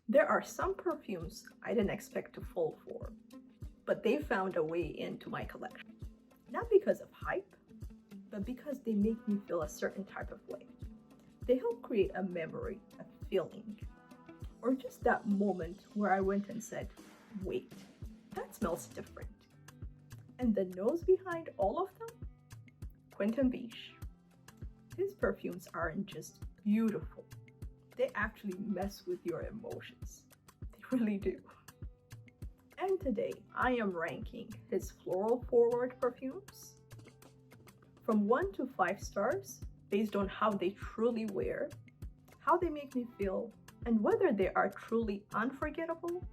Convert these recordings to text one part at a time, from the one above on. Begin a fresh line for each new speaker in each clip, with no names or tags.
There are some perfumes I didn't expect to fall for, but they found a way into my collection. Not because of hype, but because they make me feel a certain type of way. They help create a memory, a feeling, or just that moment where I went and said, wait, that smells different. And the nose behind all of them? Quentin Bisch. His perfumes aren't just beautiful. They actually mess with your emotions. They really do. And today, I am ranking his floral forward perfumes from 1 to 5 stars based on how they truly wear, how they make me feel, and whether they are truly unforgettable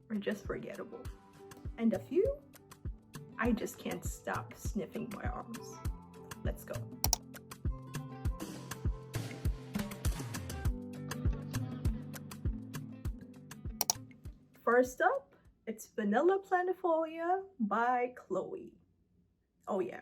or just forgettable. And a few, I just can't stop sniffing my arms. Let's go. First up, it's Vanilla Planifolia by Chloe. Oh yeah,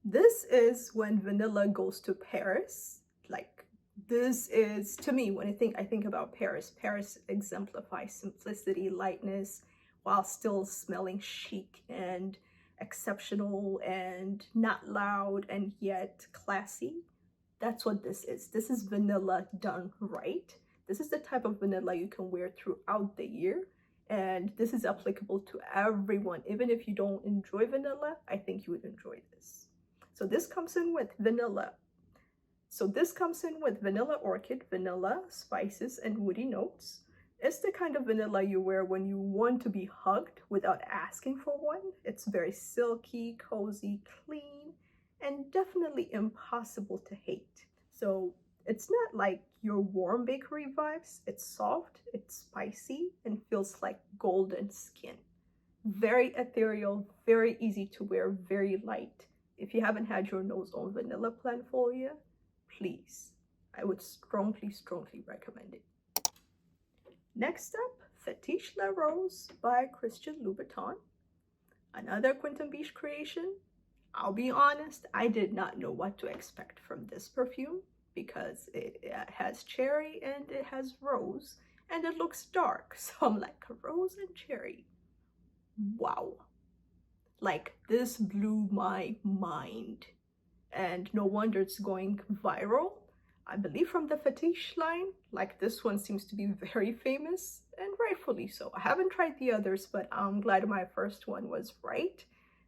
this is when vanilla goes to Paris. Like, this is, to me, when I think about Paris, Paris exemplifies simplicity, lightness, while still smelling chic and exceptional and not loud and yet classy. That's what this is. This is vanilla done right. This is the type of vanilla you can wear throughout the year. And this is applicable to everyone. Even if you don't enjoy vanilla, I think you would enjoy this. So this comes in with vanilla. Vanilla orchid, vanilla, spices, and woody notes. It's the kind of vanilla you wear when you want to be hugged without asking for one. It's very silky, cozy, clean, and definitely impossible to hate. So it's not like your warm bakery vibes. It's soft, it's spicy, and feels like golden skin. Very ethereal, very easy to wear, very light. If you haven't had your nose on Vanilla Planifolia, please, I would strongly, strongly recommend it. Next up, Fetiche La Rose by Christian Louboutin. Another Quentin Bisch creation. I'll be honest, I did not know what to expect from this perfume because it has cherry and it has rose and it looks dark. So I'm like, rose and cherry. Wow. Like, this blew my mind. And no wonder it's going viral. I believe from the Fetiche line, like, this one seems to be very famous, and rightfully so. I haven't tried the others, but I'm glad my first one was right.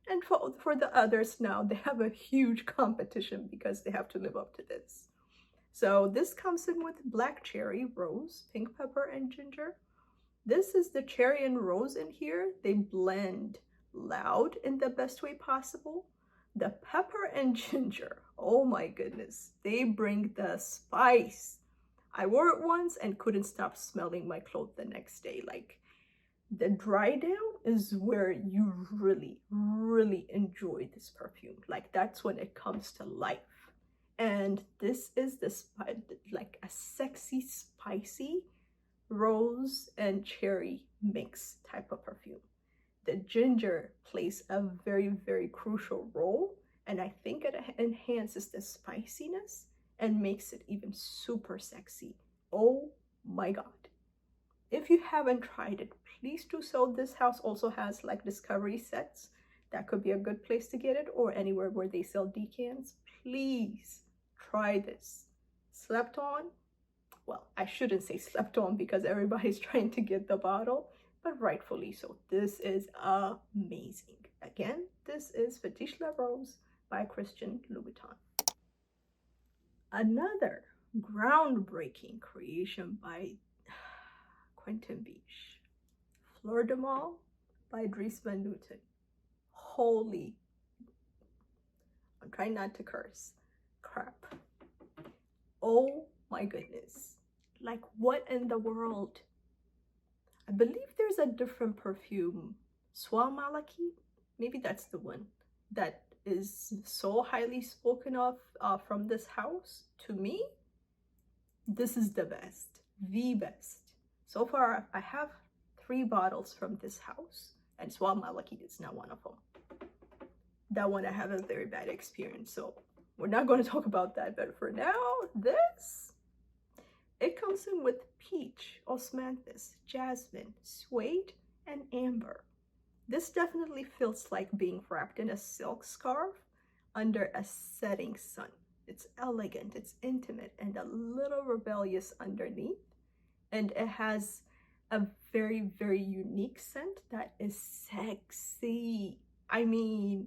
And for the others now, they have a huge competition because they have to live up to this. So this comes in with black cherry, rose, pink pepper, and ginger. This is the cherry and rose in here. They blend loud in the best way possible. The pepper and ginger, oh my goodness, they bring the spice. I wore it once and couldn't stop smelling my clothes the next day. Like, the dry down is where you really, really enjoy this perfume. Like, that's when it comes to life. And this is like a sexy, spicy rose and cherry mix type of perfume. The ginger plays a very, very crucial role, and I think it enhances the spiciness and makes it even super sexy. Oh my god. If you haven't tried it, please do so. This house also has like discovery sets. That could be a good place to get it, or anywhere where they sell decants. Please try this. Slept on? Well, I shouldn't say slept on because everybody's trying to get the bottle, but rightfully so. This is amazing. Again, this is Fetiche La Rose by Christian Louboutin. Another groundbreaking creation by Quentin Bisch. Fleur Du Mal by Dries Van Noten. Holy, I'm trying not to curse, crap. Oh my goodness. Like, what in the world? I believe there's a different perfume, Sur Ma Peau, maybe that's the one, that is so highly spoken of from this house. To me, this is the best, the best. So far, I have 3 bottles from this house, and Sur Ma Peau is not one of them. That one I have a very bad experience, so we're not going to talk about that. But for now, this, It comes in with peach, osmanthus, jasmine, suede, and amber. This definitely feels like being wrapped in a silk scarf under a setting sun. It's elegant, it's intimate, and a little rebellious underneath. And it has a very, very unique scent that is sexy. I mean,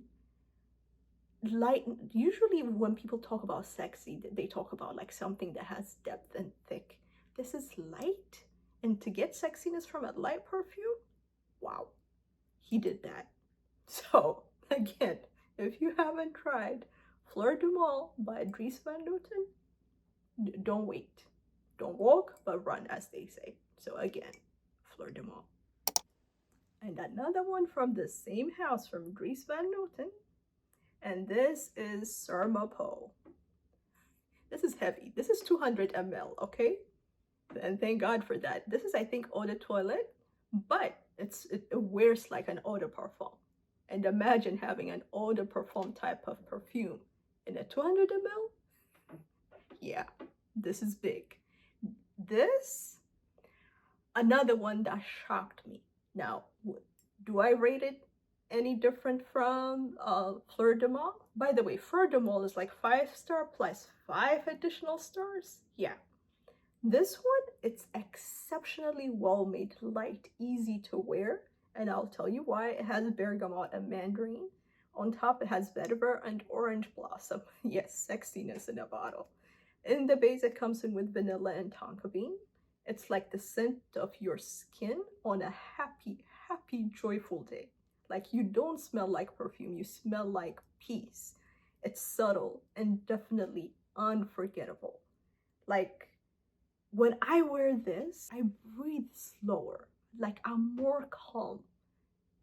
light. Usually when people talk about sexy, they talk about like something that has depth and thick. This is light, and to get sexiness from a light perfume, wow, he did that. So again, if you haven't tried Fleur Du Mal by Dries Van Noten, don't wait. Don't walk, but run, as they say. So again, Fleur Du Mal. And another one from the same house, from Dries Van Noten, and this is Sur Ma Peau. This is heavy. This is 200 ml, okay? And thank God for that. This is, I think, eau de toilette, but it wears like an eau de parfum. And imagine having an eau de parfum type of perfume in a 200 ml. Yeah, this is big. This, another one that shocked me. Now, do I rate it any different from Fleur Du Mal? By the way, Fleur Du Mal is like 5-star plus 5 additional stars. Yeah. This one, it's exceptionally well made, light, easy to wear, and I'll tell you why. It has bergamot and mandarin. On top, it has vetiver and orange blossom. Yes, sexiness in a bottle. In the base, it comes in with vanilla and tonka bean. It's like the scent of your skin on a happy, happy, joyful day. Like, you don't smell like perfume, you smell like peace. It's subtle and definitely unforgettable. Like, when I wear this, I breathe slower. Like, I'm more calm.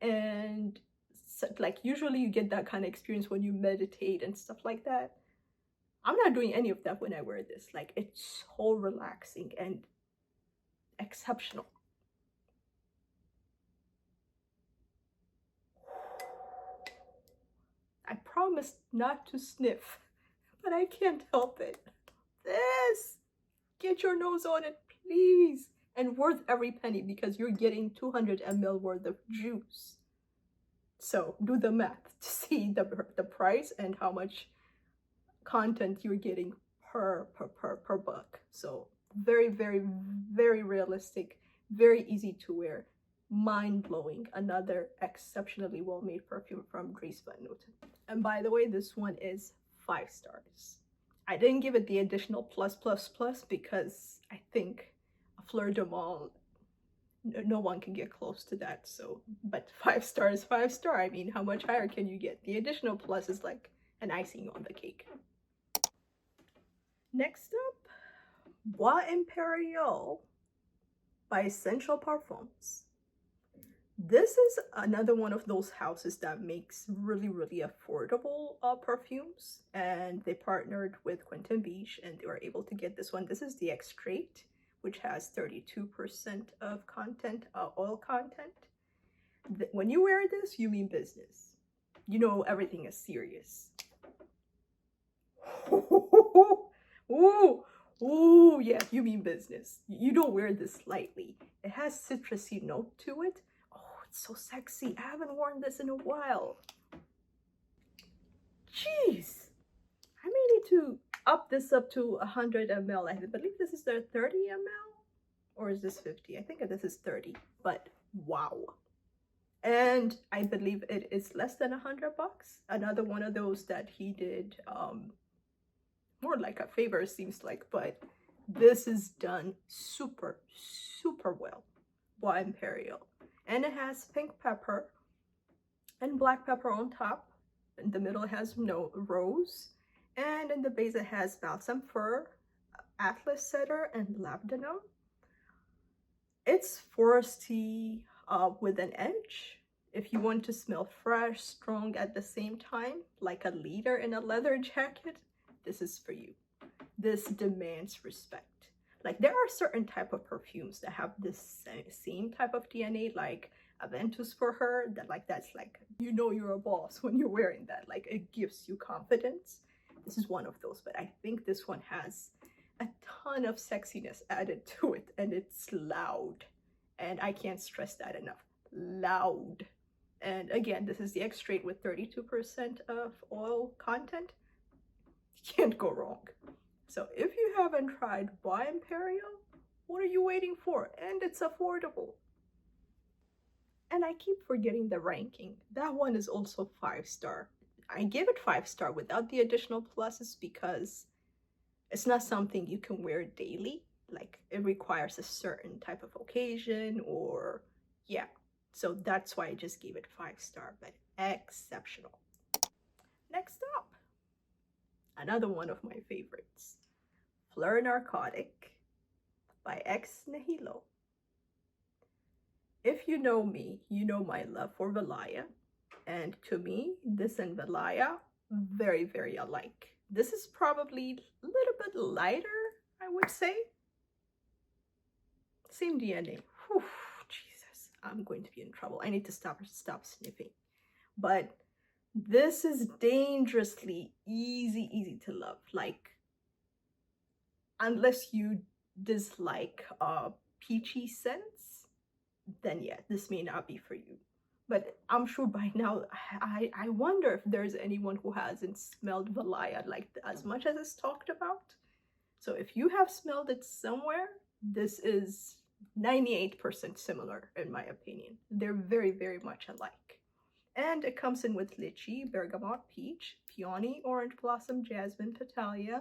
And so, like, usually you get that kind of experience when you meditate and stuff like that. I'm not doing any of that when I wear this. Like, it's so relaxing and exceptional. I promised not to sniff, but I can't help it. This, get your nose on it, please. And worth every penny, because you're getting 200 ml worth of juice. So do the math to see the price and how much content you're getting per buck. So very, very, very realistic, very easy to wear, mind-blowing. Another exceptionally well-made perfume from Dries Van Noten. And by the way, this one is 5 stars. I didn't give it the additional plus because I think Fleur Du Mal, no one can get close to that. So, but 5 stars, 5 star. I mean, how much higher can you get? The additional plus is like an icing on the cake. Next up, Bois Imperial by Essential Parfums. This is another one of those houses that makes really, really affordable perfumes, and they partnered with Quentin Bisch and they were able to get this one. This is the extrait, which has 32% of content, oil content. When you wear this, you mean business. You know everything is serious. Ooh, yeah, you mean business. You don't wear this lightly. It has citrusy note to it. Oh, it's so sexy. I haven't worn this in a while. Jeez. I may need to up this up to 100 ml. I believe this is their 30 ml. Or is this 50? I think this is 30. But wow. And I believe it is less than $100. Another one of those that he did more like a favor, seems like, but this is done super, super well. Bois Imperial. And it has pink pepper and black pepper on top. In the middle it has rose. And in the base it has balsam fir, atlas cedar, and labdanum. It's foresty with an edge. If you want to smell fresh, strong at the same time, like a leader in a leather jacket, this is for you. This demands respect. Like, there are certain type of perfumes that have this same type of DNA, like Aventus for her, that like, that's like, you know you're a boss when you're wearing that. Like, it gives you confidence. This is one of those, but I think this one has a ton of sexiness added to it, and it's loud. And I can't stress that enough. Loud. And again, this is the extrait with 32% of oil content. You can't go wrong. So if you haven't tried Bois Imperial, what are you waiting for? And it's affordable. And I keep forgetting the ranking. That one is also 5-star. I give it 5-star without the additional pluses because it's not something you can wear daily. Like, it requires a certain type of occasion, or yeah. So that's why I just gave it 5-star, but exceptional. Next up, another one of my favorites, Fleur Narcotique by Ex Nihilo. If you know me, you know my love for Valaya. And to me, this and Valaya, very, very alike. This is probably a little bit lighter, I would say. Same DNA. Whew, Jesus, I'm going to be in trouble. I need to stop sniffing. But this is dangerously easy to love. Like, unless you dislike peachy scents, then yeah, this may not be for you. But I'm sure by now, I wonder if there's anyone who hasn't smelled Valaya like as much as it's talked about. So if you have smelled it somewhere, this is 98% similar in my opinion. They're very, very much alike. And it comes in with lychee, bergamot, peach, peony, orange blossom, jasmine, Tilia,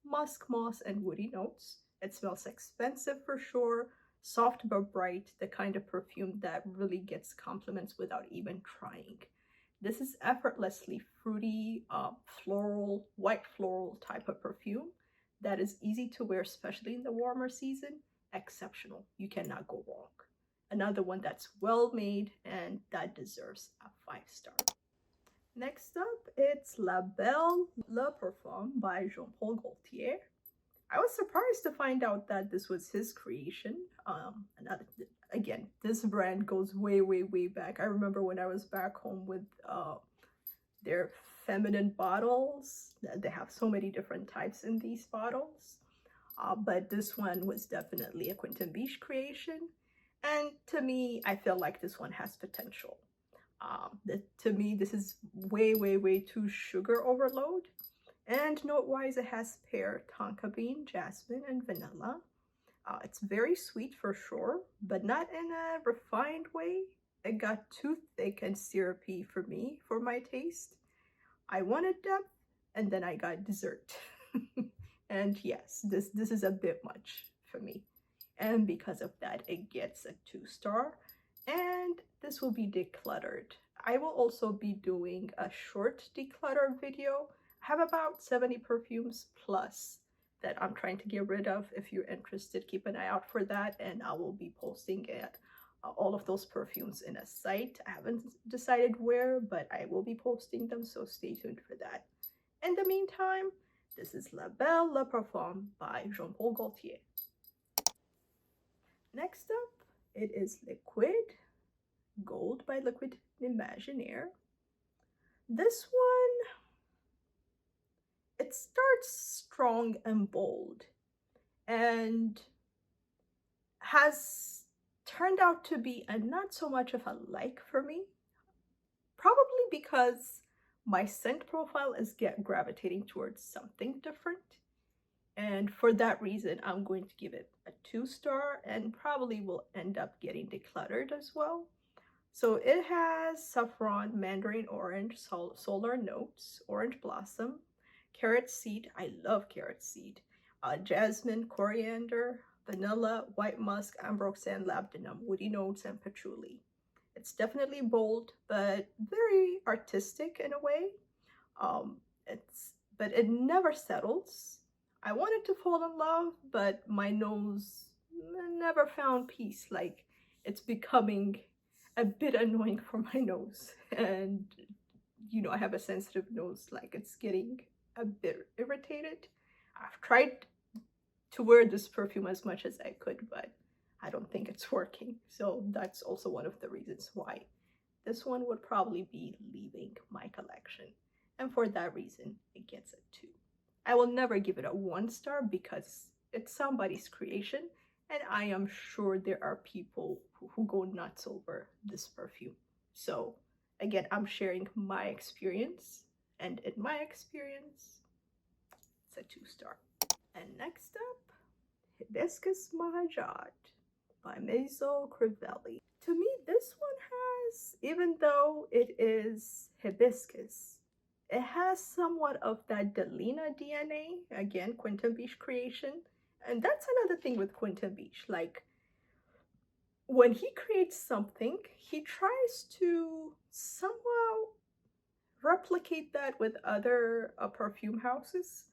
musk, moss, and woody notes. It smells expensive for sure, soft but bright, the kind of perfume that really gets compliments without even trying. This is effortlessly fruity, floral, white floral type of perfume that is easy to wear, especially in the warmer season. Exceptional. You cannot go wrong. Another one that's well made and that deserves a 5-star. Next up, it's La Belle Le Parfum by Jean-Paul Gaultier. I was surprised to find out that this was his creation. Again, this brand goes way, way, way back. I remember when I was back home with their feminine bottles. They have so many different types in these bottles. But this one was definitely a Quentin Bisch creation. And to me, I feel like this one has potential. To me, this is way, way, way too sugar overload. And note-wise, it has pear, tonka bean, jasmine, and vanilla. It's very sweet for sure, but not in a refined way. It got too thick and syrupy for me, for my taste. I wanted depth, and then I got dessert. And yes, this is a bit much for me. And because of that, it gets a 2-star. And this will be decluttered. I will also be doing a short declutter video. I have about 70 perfumes plus that I'm trying to get rid of. If you're interested, keep an eye out for that, and I will be posting it, all of those perfumes in a site. I haven't decided where, but I will be posting them, so stay tuned for that. In the meantime, this is La Belle Le Parfum by Jean-Paul Gaultier. Next up, it is Liquide Gold by Liquide Imaginaire. This one, it starts strong and bold and has turned out to be a not so much of a like for me, probably because my scent profile is gravitating towards something different. And for that reason, I'm going to give it a 2-star and probably will end up getting decluttered as well. So it has saffron, mandarin orange, solar notes, orange blossom, carrot seed, I love carrot seed, jasmine, coriander, vanilla, white musk, ambroxan, labdanum, woody notes, and patchouli. It's definitely bold, but very artistic in a way. But it never settles. I wanted to fall in love, but my nose never found peace. Like, it's becoming a bit annoying for my nose. And, you know, I have a sensitive nose, like it's getting a bit irritated. I've tried to wear this perfume as much as I could, but I don't think it's working. So that's also one of the reasons why this one would probably be leaving my collection. And for that reason, it gets a 2. I will never give it a 1 star because it's somebody's creation, and I am sure there are people who go nuts over this perfume. So again, I'm sharing my experience, and in my experience, it's a 2 star. And next up, Hibiscus Mahajad by Maison Crivelli. To me, this one has, even though it is hibiscus, it has somewhat of that Delina DNA. Again, Quentin Bisch creation. And that's another thing with Quentin Bisch. Like, when he creates something, he tries to somehow replicate that with other perfume houses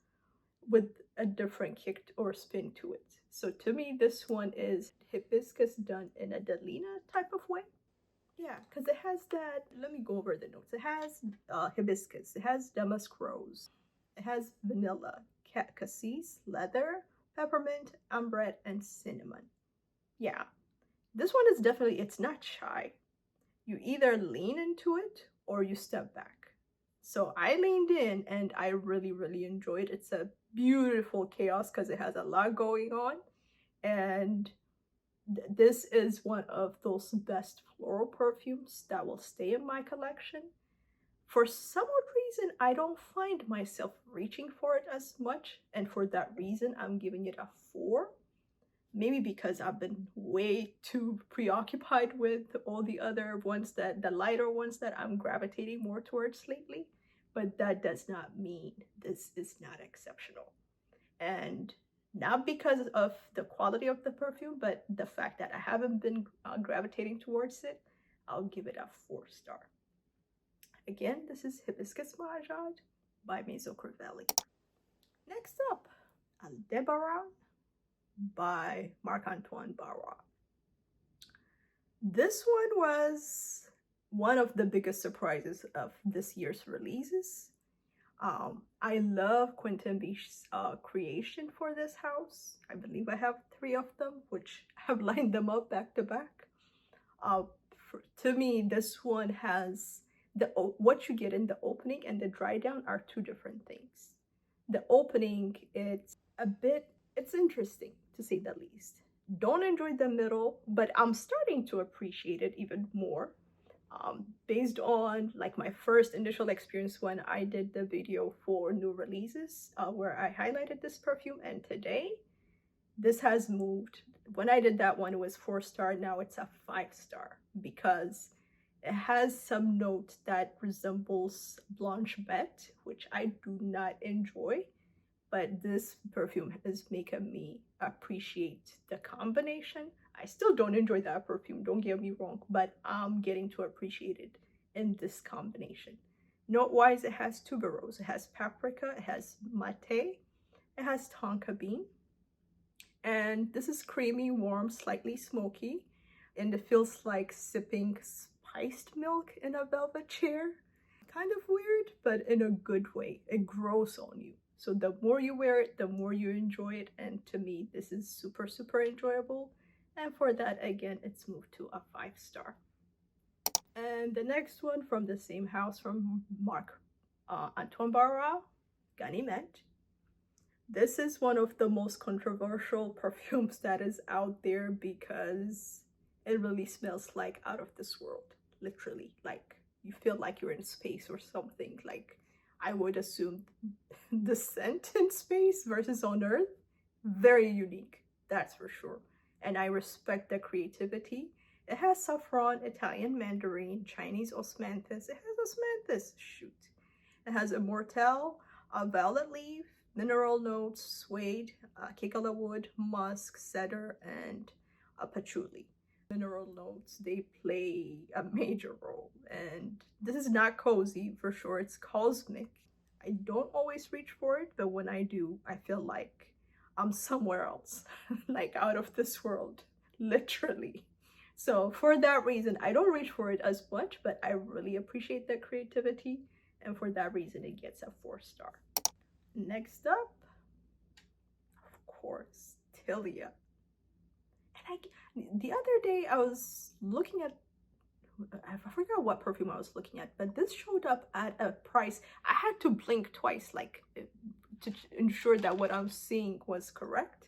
with a different kick or spin to it. So to me, this one is hibiscus done in a Delina type of way. Yeah, because it has that, let me go over the notes. It has hibiscus, it has damask rose, it has vanilla, cassis, leather, peppermint, ambrette, and cinnamon. Yeah, this one is definitely, it's not shy. You either lean into it or you step back. So I leaned in and I really, really enjoyed it. It's a beautiful chaos because it has a lot going on. And this is one of those best floral perfumes that will stay in my collection. For some odd reason, I don't find myself reaching for it as much. And for that reason, I'm giving it a 4. Maybe because I've been way too preoccupied with all the other ones, the lighter ones that I'm gravitating more towards lately. But that does not mean this is not exceptional. And not because of the quality of the perfume, but the fact that I haven't been gravitating towards it, I'll give it a 4-star. Again, this is Hibiscus Mahajad by Maison Crivelli. Next up, Aldebaran by Marc-Antoine Barra. This one was one of the biggest surprises of this year's releases. I love Quentin Bisch's creation for this house. I believe I have 3 of them, which have lined them up back to back. To me, this one has what you get in the opening and the dry down are 2 different things. The opening, it's interesting to say the least. Don't enjoy the middle, but I'm starting to appreciate it even more. Based on like my first initial experience when I did the video for new releases, where I highlighted this perfume, and today this has moved. When I did that one, it was 4-star. Now it's a 5-star because it has some note that resembles Blanche Bête, which I do not enjoy. But this perfume is making me appreciate the combination. I still don't enjoy that perfume, don't get me wrong, but I'm getting to appreciate it in this combination. Note-wise, it has tuberose, it has paprika, it has mate, it has tonka bean. And this is creamy, warm, slightly smoky, and it feels like sipping spiced milk in a velvet chair. Kind of weird, but in a good way. It grows on you. So the more you wear it, the more you enjoy it. And to me, this is super, super enjoyable. And for that, again, it's moved to a 5-star. And the next one from the same house, from Marc-Antoine Barra, Ganymede. This is one of the most controversial perfumes that is out there because it really smells like out of this world. Literally, like you feel like you're in space or something. Like, I would assume the scent in space versus on Earth, very unique, that's for sure. And I respect the creativity. It has saffron, Italian mandarin, Chinese osmanthus. It has osmanthus, shoot. It has immortelle, violet leaf, mineral notes, suede, kikala wood, musk, cedar, and patchouli. Mineral notes, they play a major role, and this is not cozy for sure. It's cosmic. I don't always reach for it, but when I do, I feel like I'm somewhere else, like out of this world, literally. So for that reason, I don't reach for it as much, but I really appreciate the creativity, and for that reason, it gets a 4-star. Next up, of course, Tilia. And the other day I was looking at, I forgot what perfume I was looking at, but this showed up at a price. I had to blink twice, like to ensure that what I'm seeing was correct.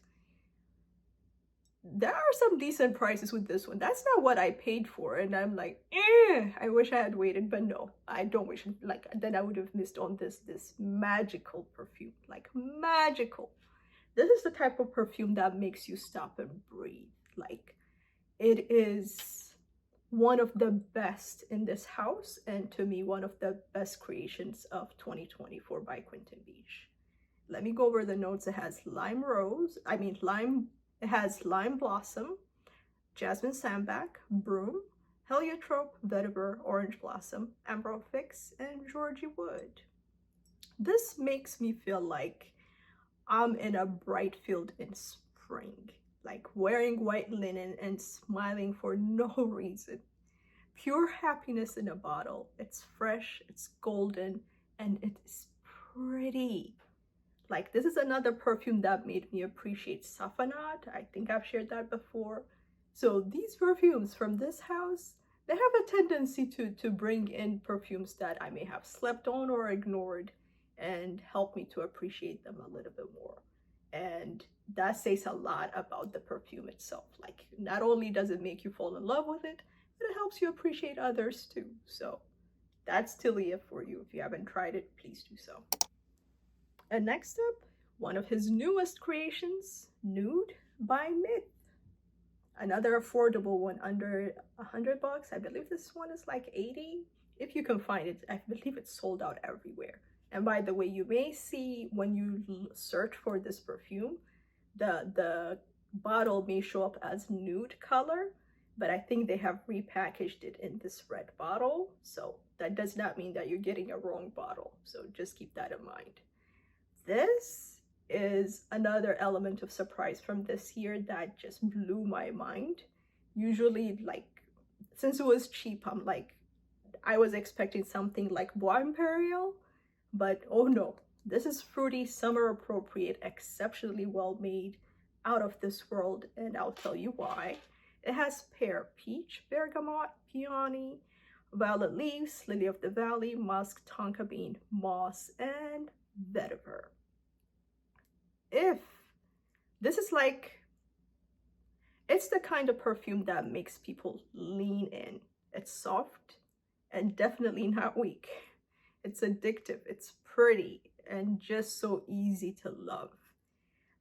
There are some decent prices with this one. That's not what I paid for, and I'm like, I wish I had waited, but no, I don't wish. Like, then I would have missed on this magical perfume, like magical. This is the type of perfume that makes you stop and breathe. Like, it is one of the best in this house, and to me, one of the best creations of 2024 by Quentin Bisch. Let me go over the notes. It has it has lime blossom, jasmine sambac, broom, heliotrope, vetiver, orange blossom, amber fix, and Georgie wood. This makes me feel like I'm in a bright field in spring, like wearing white linen and smiling for no reason. Pure happiness in a bottle. It's fresh, it's golden, and it's pretty. Like, this is another perfume that made me appreciate Safanat. I think I've shared that before. So these perfumes from this house, they have a tendency to bring in perfumes that I may have slept on or ignored and help me to appreciate them a little bit more. And that says a lot about the perfume itself. Like, not only does it make you fall in love with it, but it helps you appreciate others too. So that's Tilia for you. If you haven't tried it, please do so. And next up, one of his newest creations, Nude by Myth. Another affordable one, under $100. I believe this one is like 80. If you can find it, I believe it's sold out everywhere. And by the way, you may see when you search for this perfume, the bottle may show up as nude color, but I think they have repackaged it in this red bottle. So that does not mean that you're getting a wrong bottle. So just keep that in mind. This is another element of surprise from this year that just blew my mind. Usually, like, since it was cheap, I was expecting something like Bois Imperial, but oh no, this is fruity, summer appropriate, exceptionally well made, out of this world, and I'll tell you why. It has pear, peach, bergamot, peony, violet leaves, lily of the valley, musk, tonka bean, moss, and vetiver. If this is like, it's the kind of perfume that makes people lean in. It's soft and definitely not weak. It's addictive, it's pretty, and just so easy to love.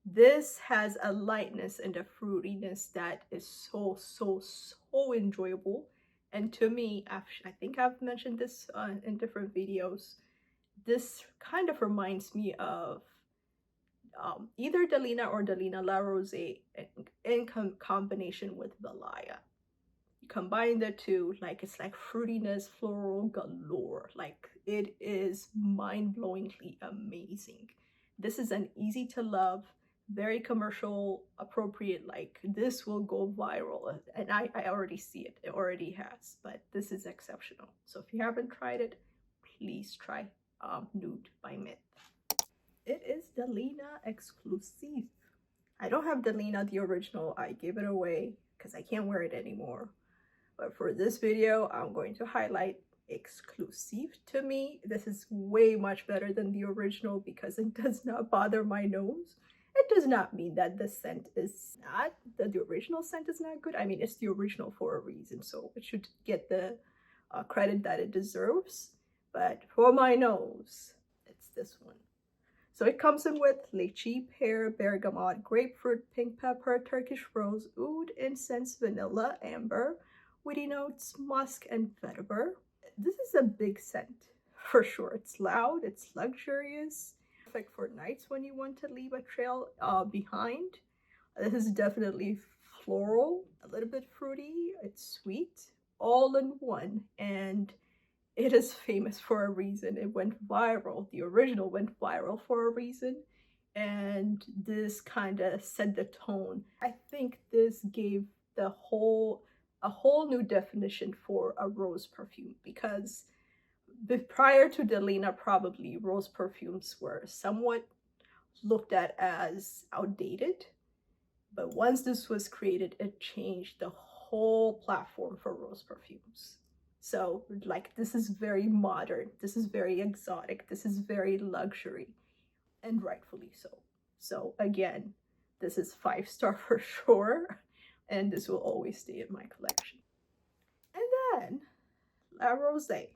This has a lightness and a fruitiness that is so enjoyable. And to me, I think I've mentioned this in different videos, this kind of reminds me of either Delina or Delina La Rosee in combination with Valaya. You combine the two, like, it's like fruitiness, floral galore. Like, it is mind-blowingly amazing. This is an easy to love, very commercial appropriate, like, this will go viral, and I already see it. It already has, but this is exceptional. So if you haven't tried it, please try Nude by Myth. It is Delina Exclusif. I don't have Delina the original. I gave it away because I can't wear it anymore. But for this video, I'm going to highlight Exclusif. To me, this is way much better than the original because it does not bother my nose. It does not mean that the scent is not, that the original scent is not good. I mean, it's the original for a reason, so it should get the credit that it deserves. But for my nose, it's this one. So it comes in with lychee, pear, bergamot, grapefruit, pink pepper, Turkish rose, oud, incense, vanilla, amber, woody notes, musk, and vetiver. This is a big scent, for sure. It's loud, it's luxurious, perfect for nights when you want to leave a trail behind. This is definitely floral, a little bit fruity, it's sweet, all in one, and it is famous for a reason. It went viral. The original went viral for a reason. And this kind of set the tone. I think this gave a whole new definition for a rose perfume, because prior to Delina, probably rose perfumes were somewhat looked at as outdated. But once this was created, it changed the whole platform for rose perfumes. So, like, this is very modern, this is very exotic, this is very luxury. and rightfully so. So again, this is 5-star for sure, and this will always stay in my collection. And then La Rosee.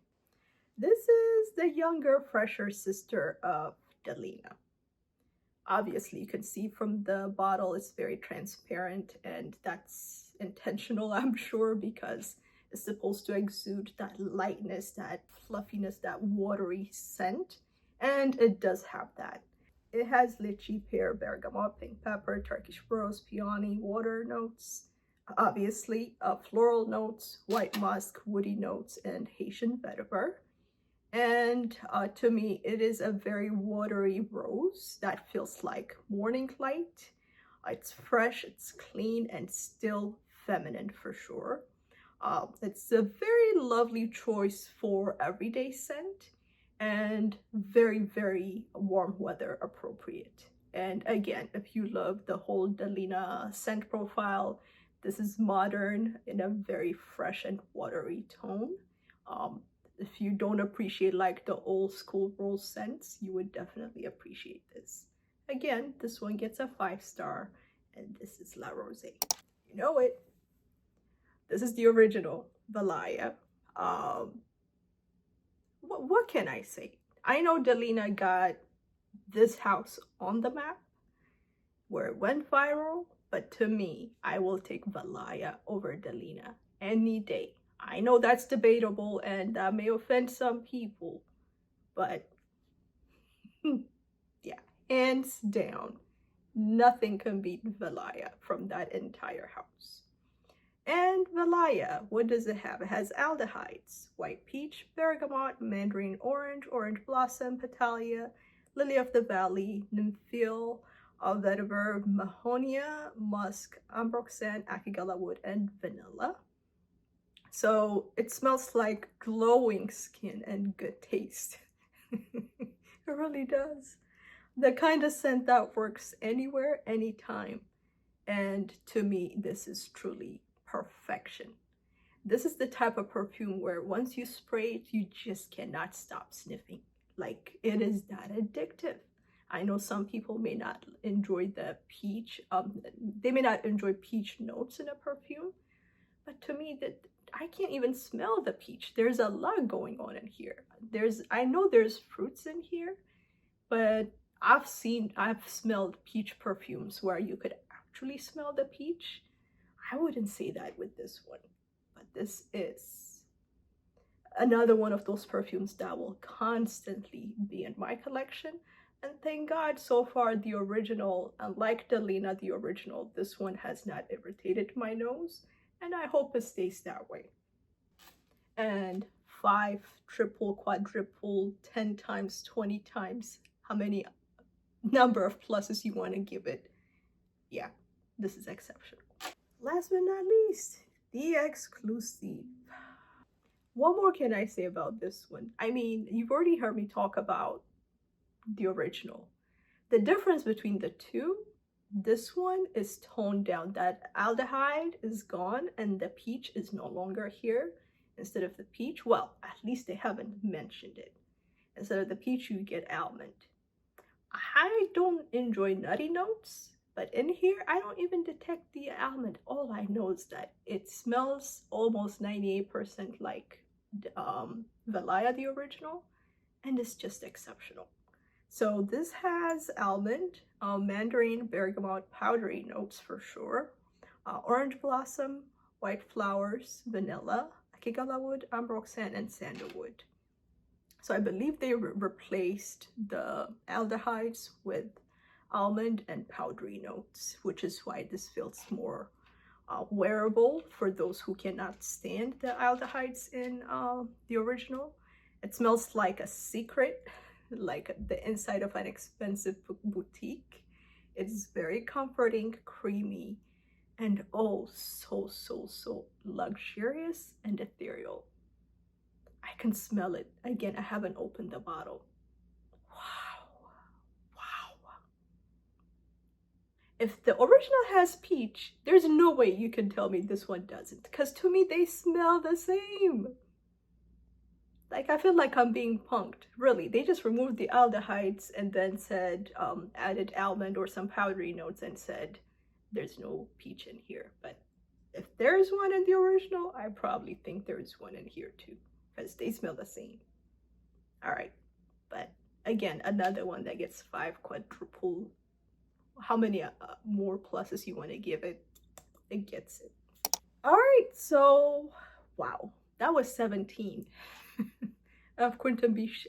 This is the younger, fresher sister of Delina. Obviously, you can see from the bottle it's very transparent, and that's intentional, I'm sure, because it's supposed to exude that lightness, that fluffiness, that watery scent, and it does have that. It has lychee, pear, bergamot, pink pepper, Turkish rose, peony, water notes, obviously floral notes, white musk, woody notes, and Haitian vetiver. And to me, it is a very watery rose that feels like morning light. It's fresh, it's clean, and still feminine for sure. It's a very lovely choice for everyday scent and very, very warm weather appropriate. And again, if you love the whole Delina scent profile, this is modern in a very fresh and watery tone. If you don't appreciate like the old school rose scents, you would definitely appreciate this. Again, this one gets a 5-star, and this is La Rosee. You know it. This is the original Valaya. What can I say? I know Delina got this house on the map where it went viral, but to me, I will take Valaya over Delina any day. I know that's debatable and that may offend some people, but yeah, hands down, nothing can beat Valaya from that entire house. And Valaya, what does it have? It has aldehydes: white peach, bergamot, mandarin orange, orange blossom, Tilia, lily of the valley, nympheal, vetiver, mahonia, musk, ambroxan, akigala wood, and vanilla. So it smells like glowing skin and good taste. It really does. The kind of scent that works anywhere, anytime. And to me, this is truly perfection. This is the type of perfume where once you spray it, you just cannot stop sniffing. Like, it is that addictive. I know some people may not enjoy the peach, they may not enjoy peach notes in a perfume, but to me, that I can't even smell the peach. There's a lot going on in here. I know there's fruits in here, but I've smelled peach perfumes where you could actually smell the peach. I wouldn't say that with this one, but this is another one of those perfumes that will constantly be in my collection. And thank God, so far, the original, unlike Delina, the original, this one has not irritated my nose, and I hope it stays that way. And 5, triple, quadruple, 10 times, 20 times, how many number of pluses you want to give it. Yeah, this is exceptional. Last but not least, the Exclusif. What more can I say about this one? I mean, you've already heard me talk about the original. The difference between the two, this one is toned down. That aldehyde is gone and the peach is no longer here. Instead of the peach, well, at least they haven't mentioned it. Instead of the peach, you get almond. I don't enjoy nutty notes, but in here, I don't even detect the almond. All I know is that it smells almost 98% like Valaya, the original, and it's just exceptional. So this has almond, mandarin, bergamot, powdery notes for sure, orange blossom, white flowers, vanilla, akigala wood, ambroxan, and sandalwood. So I believe they replaced the aldehydes with almond and powdery notes, which is why this feels more wearable for those who cannot stand the aldehydes in the original. It smells like a secret, like the inside of an expensive boutique. It's very comforting, creamy, and oh, so luxurious and ethereal. I can smell it. Again, I haven't opened the bottle. Wow. If the original has peach, there's no way you can tell me this one doesn't, because to me, they smell the same. Like, I feel like I'm being punked. Really, they just removed the aldehydes and then said, added almond or some powdery notes and said, there's no peach in here. But if there's one in the original, I probably think there's one in here too, because they smell the same. All right, but again, another one that gets 5 quadruple. How many more pluses you want to give it, it gets it. All right, so wow, that was 17 of Quentin Bisch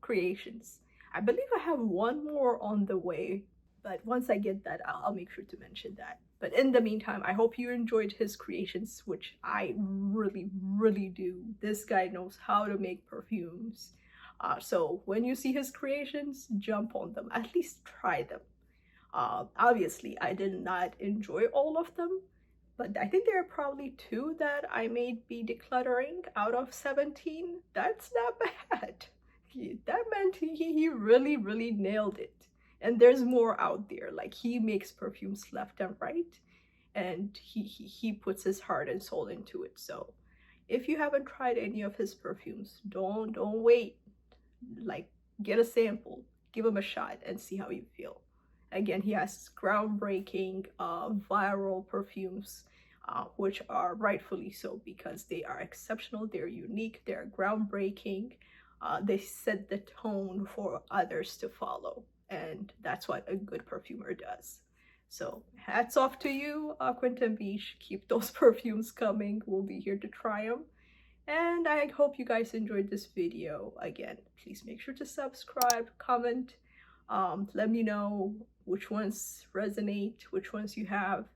creations. I believe I have one more on the way, but once I get that, I'll make sure to mention that. But in the meantime, I hope you enjoyed his creations, which I really do. This guy knows how to make perfumes. So when you see his creations, jump on them, at least try them. Obviously, I did not enjoy all of them, but I think there are probably 2 that I may be decluttering out of 17. That's not bad. That meant he really nailed it. And there's more out there. Like, he makes perfumes left and right, and he puts his heart and soul into it. So if you haven't tried any of his perfumes, don't wait. Like, get a sample, give him a shot, and see how you feel. Again, he has groundbreaking, viral perfumes, which are rightfully so because they are exceptional, they're unique, they're groundbreaking. They set the tone for others to follow, and that's what a good perfumer does. So hats off to you, Quentin Bisch. Keep those perfumes coming. We'll be here to try them. And I hope you guys enjoyed this video. Again, please make sure to subscribe, comment, let me know which ones resonate, which ones you have,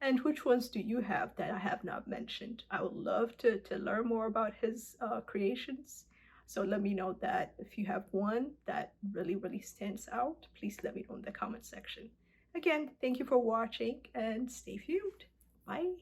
and which ones do you have that I have not mentioned. I would love to learn more about his creations. So let me know that if you have one that really stands out, please let me know in the comment section. Again, thank you for watching and stay fumed. Bye.